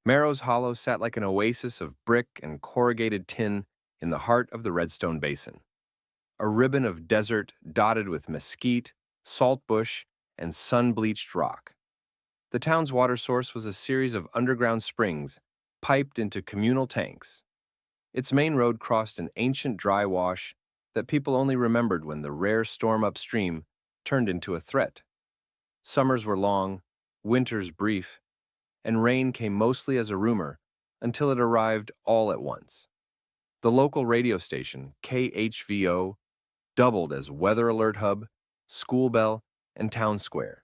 Marrow's Hollow sat like an oasis of brick and corrugated tin in the heart of the Redstone Basin, a ribbon of desert dotted with mesquite, saltbush, and sun-bleached rock. The town's water source was a series of underground springs piped into communal tanks. Its main road crossed an ancient dry wash that people only remembered when the rare storm upstream turned into a threat. Summers were long, winters brief, and rain came mostly as a rumor until it arrived all at once. The local radio station, KHVO, doubled as weather alert hub, school bell, and town square,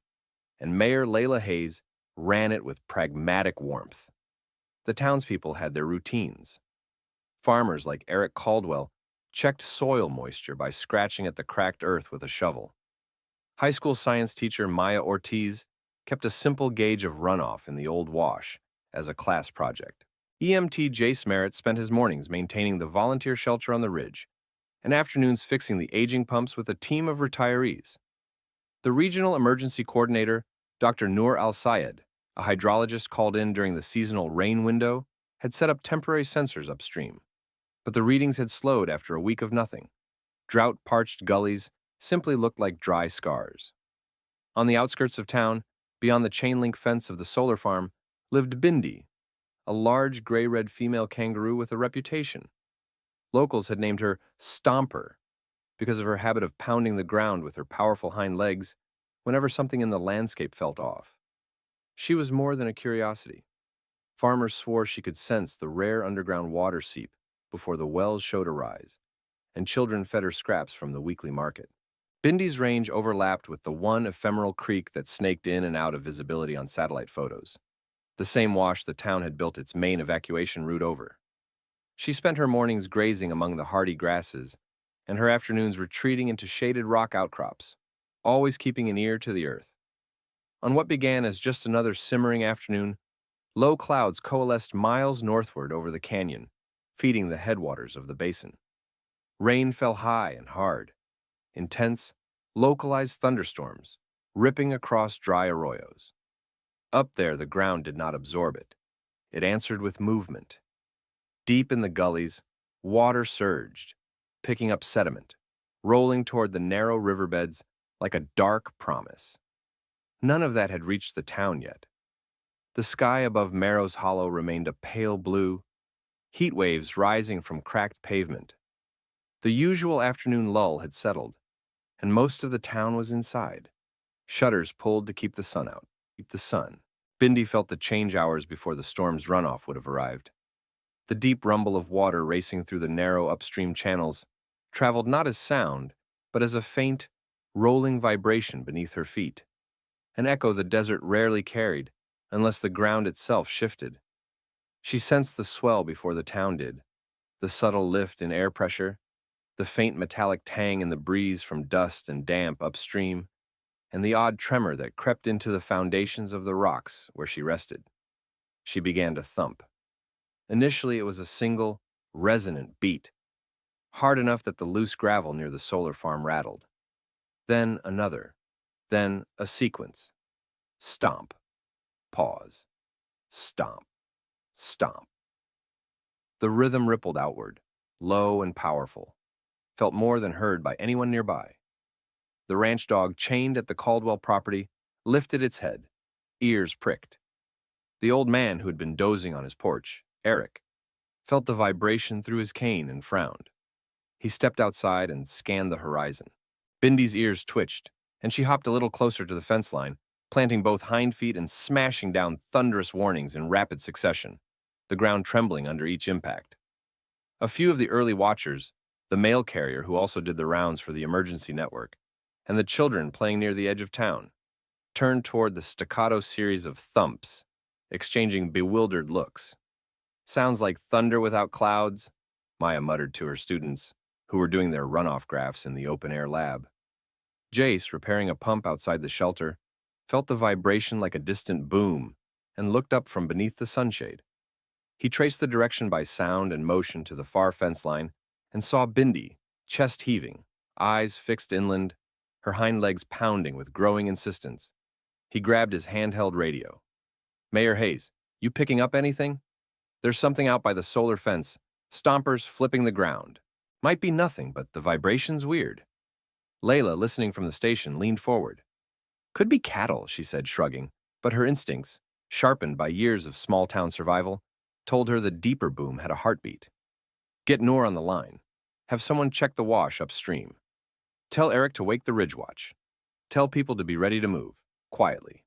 and Mayor Layla Hayes ran it with pragmatic warmth. The townspeople had their routines. Farmers like Eric Caldwell checked soil moisture by scratching at the cracked earth with a shovel. High school science teacher Maya Ortiz kept a simple gauge of runoff in the old wash as a class project. EMT Jace Merritt spent his mornings maintaining the volunteer shelter on the ridge and afternoons fixing the aging pumps with a team of retirees. The regional emergency coordinator, Dr. Noor Al-Sayed, a hydrologist called in during the seasonal rain window, had set up temporary sensors upstream. But the readings had slowed after a week of nothing. Drought-parched gullies simply looked like dry scars. On the outskirts of town, beyond the chain-link fence of the solar farm, lived Bindi, a large gray-red female kangaroo with a reputation. Locals had named her Stomper because of her habit of pounding the ground with her powerful hind legs whenever something in the landscape felt off. She was more than a curiosity. Farmers swore she could sense the rare underground water seep before the wells showed a rise, and children fed her scraps from the weekly market. Bindi's range overlapped with the one ephemeral creek that snaked in and out of visibility on satellite photos, the same wash the town had built its main evacuation route over. She spent her mornings grazing among the hardy grasses and her afternoons retreating into shaded rock outcrops, always keeping an ear to the earth. On what began as just another simmering afternoon, low clouds coalesced miles northward over the canyon, feeding the headwaters of the basin. Rain fell high and hard, intense, localized thunderstorms, ripping across dry arroyos. Up there, the ground did not absorb it. It answered with movement. Deep in the gullies, water surged, picking up sediment, rolling toward the narrow riverbeds like a dark promise. None of that had reached the town yet. The sky above Marrow's Hollow remained a pale blue, heat waves rising from cracked pavement. The usual afternoon lull had settled, and most of the town was inside, shutters pulled to keep the sun out. Bindi felt the change hours before the storm's runoff would have arrived. The deep rumble of water racing through the narrow upstream channels traveled not as sound, but as a faint, rolling vibration beneath her feet, an echo the desert rarely carried unless the ground itself shifted. She sensed the swell before the town did, the subtle lift in air pressure, the faint metallic tang in the breeze from dust and damp upstream, and the odd tremor that crept into the foundations of the rocks where she rested. She began to thump. Initially, it was a single, resonant beat, hard enough that the loose gravel near the solar farm rattled. Then another, then a sequence. Stomp, pause, stomp, stomp. The rhythm rippled outward, low and powerful, felt more than heard by anyone nearby. The ranch dog chained at the Caldwell property lifted its head, ears pricked. The old man who had been dozing on his porch, Eric, felt the vibration through his cane and frowned. He stepped outside and scanned the horizon. Bindi's ears twitched, and she hopped a little closer to the fence line, planting both hind feet and smashing down thunderous warnings in rapid succession, the ground trembling under each impact. A few of the early watchers, the mail carrier who also did the rounds for the emergency network, and the children playing near the edge of town, turned toward the staccato series of thumps, exchanging bewildered looks. Sounds like thunder without clouds, Maya muttered to her students, who were doing their runoff graphs in the open-air lab. Jace, repairing a pump outside the shelter, felt the vibration like a distant boom and looked up from beneath the sunshade. He traced the direction by sound and motion to the far fence line and saw Bindi, chest heaving, eyes fixed inland, her hind legs pounding with growing insistence. He grabbed his handheld radio. "Mayor Hayes, You picking up anything? There's something out by the solar fence. Stompers flipping the ground. Might be nothing, but the vibration's weird. Layla, listening from the station, leaned forward. Could be cattle, she said, shrugging, but her instincts, sharpened by years of small-town survival, told her the deeper boom had a heartbeat. Get Noor on the line. Have someone check the wash upstream. Tell Eric to wake the ridge watch. Tell people to be ready to move, quietly.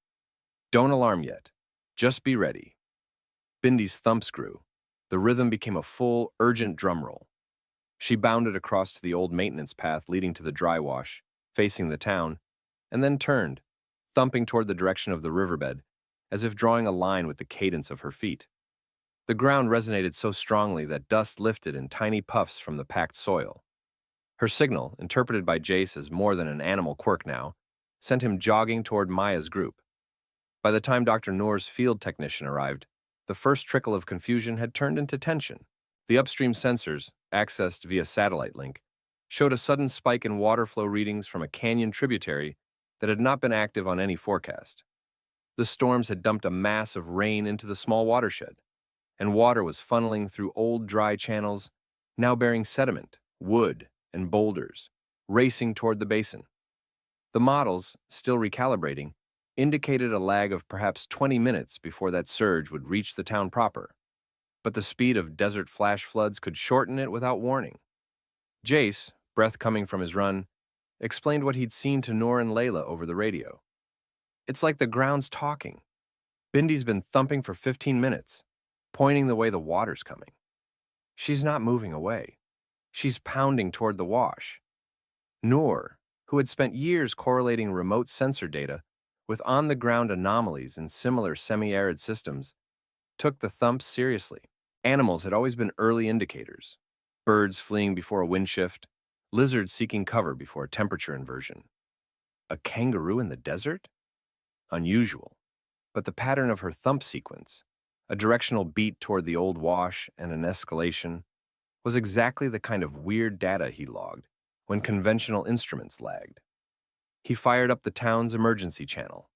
Don't alarm yet. Just be ready. Bindi's thumps grew. The rhythm became a full, urgent drum roll. She bounded across to the old maintenance path leading to the dry wash, facing the town, and then turned, thumping toward the direction of the riverbed, as if drawing a line with the cadence of her feet. The ground resonated so strongly that dust lifted in tiny puffs from the packed soil. Her signal, interpreted by Jace as more than an animal quirk now, sent him jogging toward Maya's group. By the time Dr. Noor's field technician arrived, the first trickle of confusion had turned into tension. The upstream sensors, accessed via satellite link, showed a sudden spike in water flow readings from a canyon tributary that had not been active on any forecast. The storms had dumped a mass of rain into the small watershed, and water was funneling through old dry channels, now bearing sediment, wood, and boulders, racing toward the basin. The models, still recalibrating, indicated a lag of perhaps 20 minutes before that surge would reach the town proper, but the speed of desert flash floods could shorten it without warning. Jace, breath coming from his run, explained what he'd seen to Noor and Layla over the radio. It's like the ground's talking. Bindi's been thumping for 15 minutes, pointing the way the water's coming. She's not moving away. She's pounding toward the wash. Noor, who had spent years correlating remote sensor data with on-the-ground anomalies in similar semi-arid systems, took the thumps seriously. Animals had always been early indicators. Birds fleeing before a wind shift, lizards seeking cover before a temperature inversion. A kangaroo in the desert? Unusual. But the pattern of her thump sequence, a directional beat toward the old wash and an escalation, was exactly the kind of weird data he logged when conventional instruments lagged. He fired up the town's emergency channel.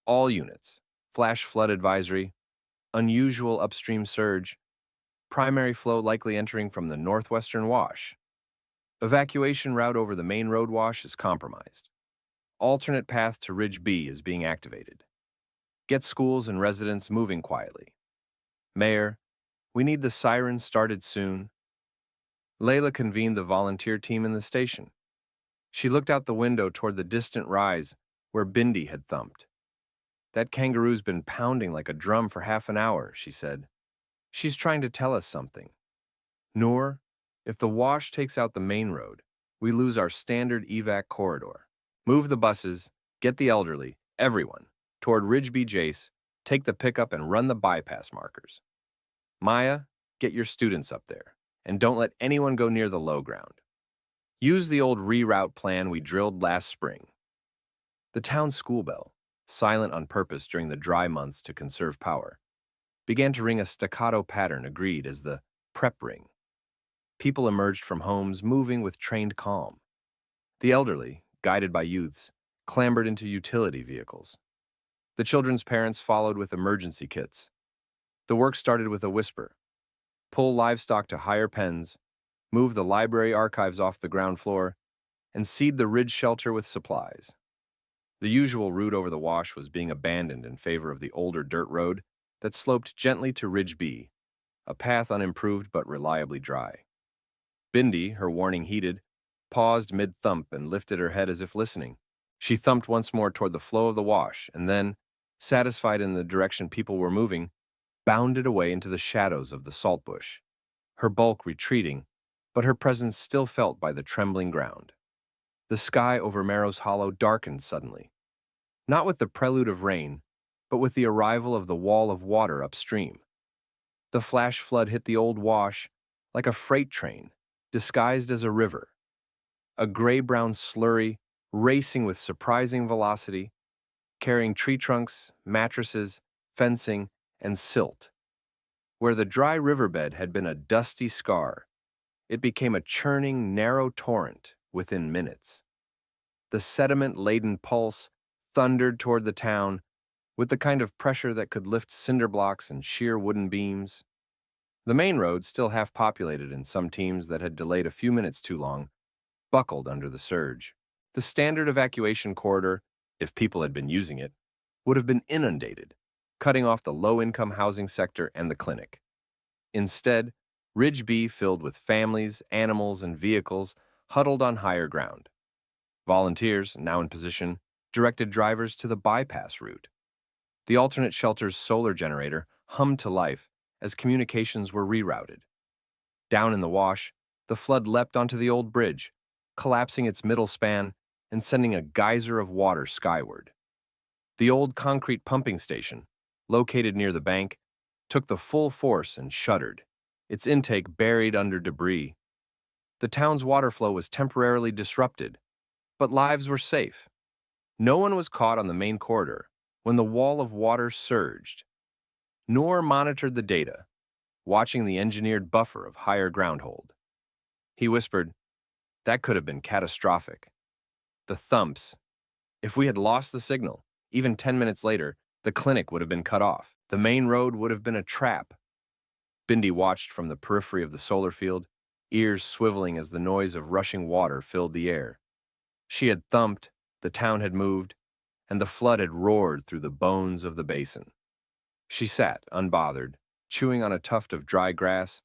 All units, flash flood advisory, unusual upstream surge, primary flow likely entering from the northwestern wash. Evacuation route over the main road wash is compromised. Alternate path to Ridge B is being activated. Get schools and residents moving quietly. Mayor, we need the sirens started soon. Layla convened the volunteer team in the station. She looked out the window toward the distant rise where Bindi had thumped. That kangaroo's been pounding like a drum for half an hour, she said. She's trying to tell us something. Noor, if the wash takes out the main road, we lose our standard evac corridor. Move the buses, get the elderly, everyone, toward Ridgeby Jace, take the pickup and run the bypass markers. Maya, get your students up there, and don't let anyone go near the low ground. Use the old reroute plan we drilled last spring. The town school bell, silent on purpose during the dry months to conserve power, began to ring a staccato pattern agreed as the prep ring. People emerged from homes moving with trained calm. The elderly, guided by youths, clambered into utility vehicles. The children's parents followed with emergency kits. The work started with a whisper. Pull livestock to higher pens, move the library archives off the ground floor, and seed the ridge shelter with supplies. The usual route over the wash was being abandoned in favor of the older dirt road that sloped gently to Ridge B, a path unimproved but reliably dry. Bindi, her warning heeded, paused mid-thump and lifted her head as if listening. She thumped once more toward the flow of the wash and then, satisfied in the direction people were moving, bounded away into the shadows of the salt bush, her bulk retreating, but her presence still felt by the trembling ground. The sky over Marrow's Hollow darkened suddenly, not with the prelude of rain, but with the arrival of the wall of water upstream. The flash flood hit the old wash like a freight train, disguised as a river, a gray-brown slurry racing with surprising velocity, carrying tree trunks, mattresses, fencing, and silt. Where the dry riverbed had been a dusty scar, it became a churning, narrow torrent within minutes. The sediment-laden pulse thundered toward the town, with the kind of pressure that could lift cinder blocks and sheer wooden beams. The main road, still half populated, and some teams that had delayed a few minutes too long, buckled under the surge. The standard evacuation corridor, if people had been using it, would have been inundated, cutting off the low-income housing sector and the clinic. Instead, Ridge B filled with families, animals, and vehicles huddled on higher ground. Volunteers, now in position, directed drivers to the bypass route. The alternate shelter's solar generator hummed to life as communications were rerouted. Down in the wash, the flood leapt onto the old bridge, collapsing its middle span and sending a geyser of water skyward. The old concrete pumping station, located near the bank, took the full force and shuddered, its intake buried under debris. The town's water flow was temporarily disrupted, but lives were safe. No one was caught on the main corridor when the wall of water surged. Noor monitored the data, watching the engineered buffer of higher ground hold. He whispered, "That could have been catastrophic. The Thumps. If we had lost the signal, even 10 minutes later, the clinic would have been cut off. The main road would have been a trap." Bindi watched from the periphery of the solar field, ears swiveling as the noise of rushing water filled the air. She had thumped, the town had moved, and the flood had roared through the bones of the basin. She sat, unbothered, chewing on a tuft of dry grass,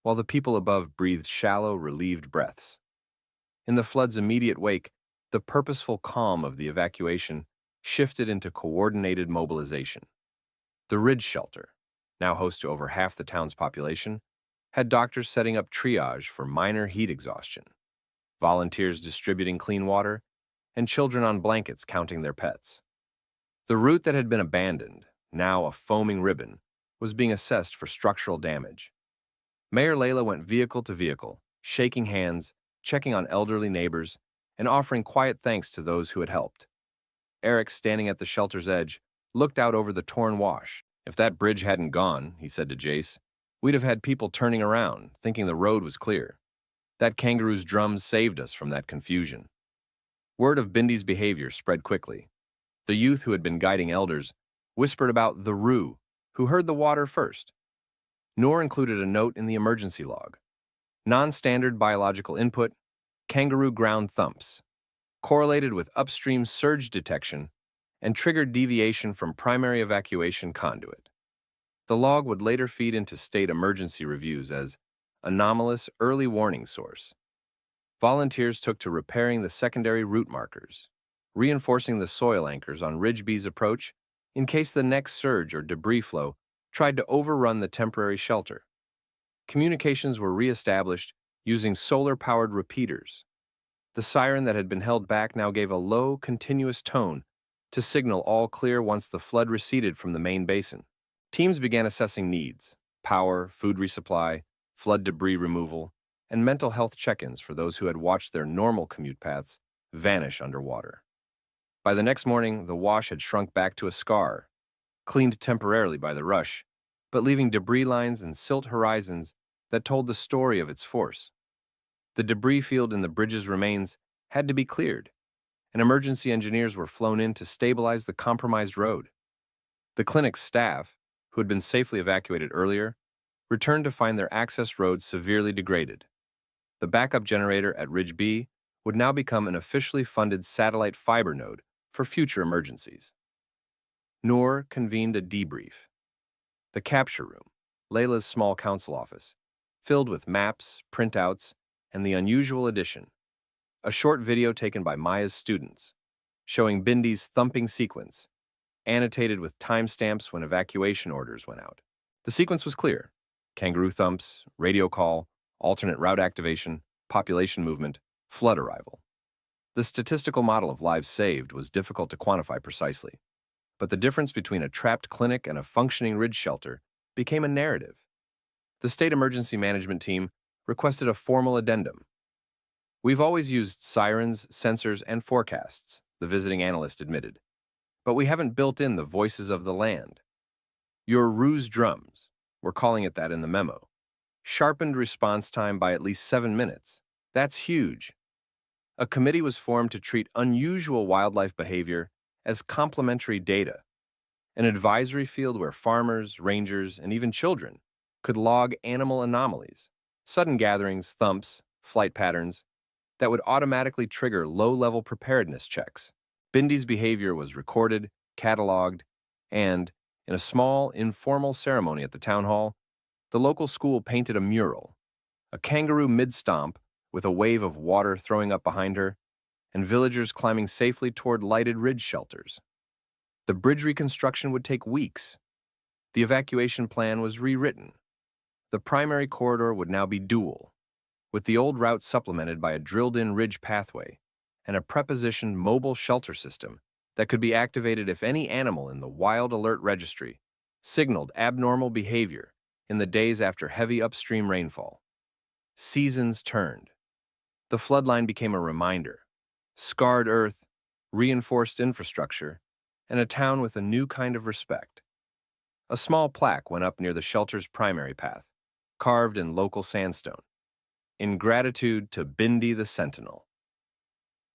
while the people above breathed shallow, relieved breaths. In the flood's immediate wake, the purposeful calm of the evacuation shifted into coordinated mobilization. The Ridge Shelter, now host to over half the town's population, had doctors setting up triage for minor heat exhaustion, volunteers distributing clean water, and children on blankets counting their pets. The route that had been abandoned, now a foaming ribbon, was being assessed for structural damage. Mayor Layla went vehicle to vehicle, shaking hands, checking on elderly neighbors, and offering quiet thanks to those who had helped. Eric, standing at the shelter's edge, looked out over the torn wash. "If that bridge hadn't gone," he said to Jace, "we'd have had people turning around, thinking the road was clear. That kangaroo's drums saved us from that confusion." Word of Bindi's behavior spread quickly. The youth who had been guiding elders whispered about the Roo, who heard the water first. Noor included a note in the emergency log. Non-standard biological input, kangaroo ground thumps, correlated with upstream surge detection and triggered deviation from primary evacuation conduit. The log would later feed into state emergency reviews as anomalous early warning source. Volunteers took to repairing the secondary route markers, reinforcing the soil anchors on Ridge B's approach in case the next surge or debris flow tried to overrun the temporary shelter. Communications were reestablished using solar-powered repeaters. The siren that had been held back now gave a low, continuous tone to signal all clear once the flood receded from the main basin. Teams began assessing needs: power, food resupply, flood debris removal, and mental health check-ins for those who had watched their normal commute paths vanish underwater. By the next morning, the wash had shrunk back to a scar, cleaned temporarily by the rush, but leaving debris lines and silt horizons that told the story of its force. The debris field in the bridge's remains had to be cleared, and emergency engineers were flown in to stabilize the compromised road. The clinic's staff, who had been safely evacuated earlier, returned to find their access roads severely degraded. The backup generator at Ridge B would now become an officially funded satellite fiber node for future emergencies. Noor convened a debrief. The capture room, Layla's small council office, filled with maps, printouts, and the unusual addition: a short video taken by Maya's students, showing Bindi's thumping sequence, annotated with timestamps when evacuation orders went out. The sequence was clear: kangaroo thumps, radio call, alternate route activation, population movement, flood arrival. The statistical model of lives saved was difficult to quantify precisely, but the difference between a trapped clinic and a functioning ridge shelter became a narrative. The state emergency management team requested a formal addendum. "We've always used sirens, sensors, and forecasts," the visiting analyst admitted, "but we haven't built in the voices of the land. Your ruse drums, we're calling it that in the memo, sharpened response time by at least 7 minutes. That's huge." A committee was formed to treat unusual wildlife behavior as complementary data an advisory field where farmers, rangers, and even children could log animal anomalies, sudden gatherings, thumps, flight patterns that would automatically trigger low-level preparedness checks. Bindi's behavior was recorded, cataloged, and, in a small, informal ceremony at the town hall, the local school painted a mural, a kangaroo mid-stomp with a wave of water throwing up behind her, and villagers climbing safely toward lighted ridge shelters. The bridge reconstruction would take weeks. The evacuation plan was rewritten. The primary corridor would now be dual, with the old route supplemented by a drilled-in ridge pathway and a prepositioned mobile shelter system that could be activated if any animal in the Wild Alert Registry signaled abnormal behavior in the days after heavy upstream rainfall. Seasons turned. The floodline became a reminder. Scarred earth, reinforced infrastructure, and a town with a new kind of respect. A small plaque went up near the shelter's primary path, carved in local sandstone, in gratitude to Bindi the Sentinel.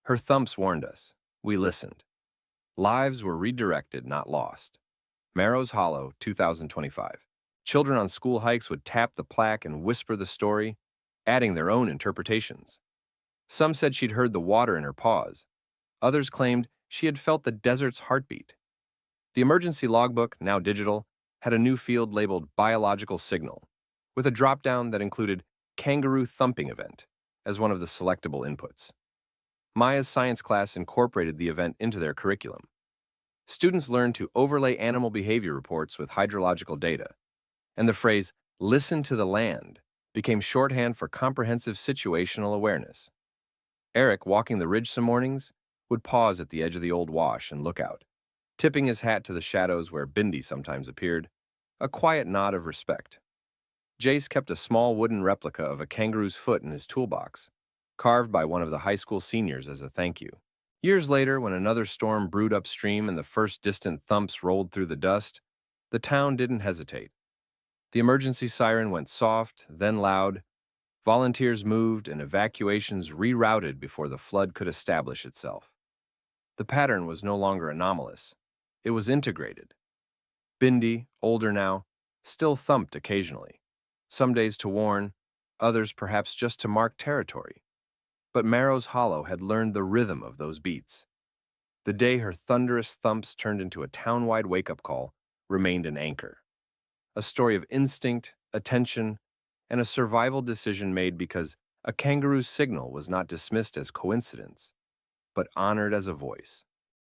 Her thumps warned us. We listened. Lives were redirected, not lost. Marrow's Hollow, 2025. Children on school hikes would tap the plaque and whisper the story, adding their own interpretations. Some said she'd heard the water in her paws. Others claimed she had felt the desert's heartbeat. The emergency logbook, now digital, had a new field labeled Biological Signal, with a drop-down that included Kangaroo Thumping Event as one of the selectable inputs. Maya's science class incorporated the event into their curriculum. Students learned to overlay animal behavior reports with hydrological data, and the phrase, "listen to the land," became shorthand for comprehensive situational awareness. Eric, walking the ridge some mornings, would pause at the edge of the old wash and look out, tipping his hat to the shadows where Bindi sometimes appeared, a quiet nod of respect. Jace kept a small wooden replica of a kangaroo's foot in his toolbox, carved by one of the high school seniors as a thank you. Years later, when another storm brewed upstream and the first distant thumps rolled through the dust, the town didn't hesitate. The emergency siren went soft, then loud. Volunteers moved and evacuations rerouted before the flood could establish itself. The pattern was no longer anomalous. It was integrated. Bindi, older now, still thumped occasionally, some days to warn, others perhaps just to mark territory. But Marrow's Hollow had learned the rhythm of those beats. The day her thunderous thumps turned into a town-wide wake-up call remained an anchor. A story of instinct, attention, and a survival decision made because a kangaroo's signal was not dismissed as coincidence, but honored as a voice.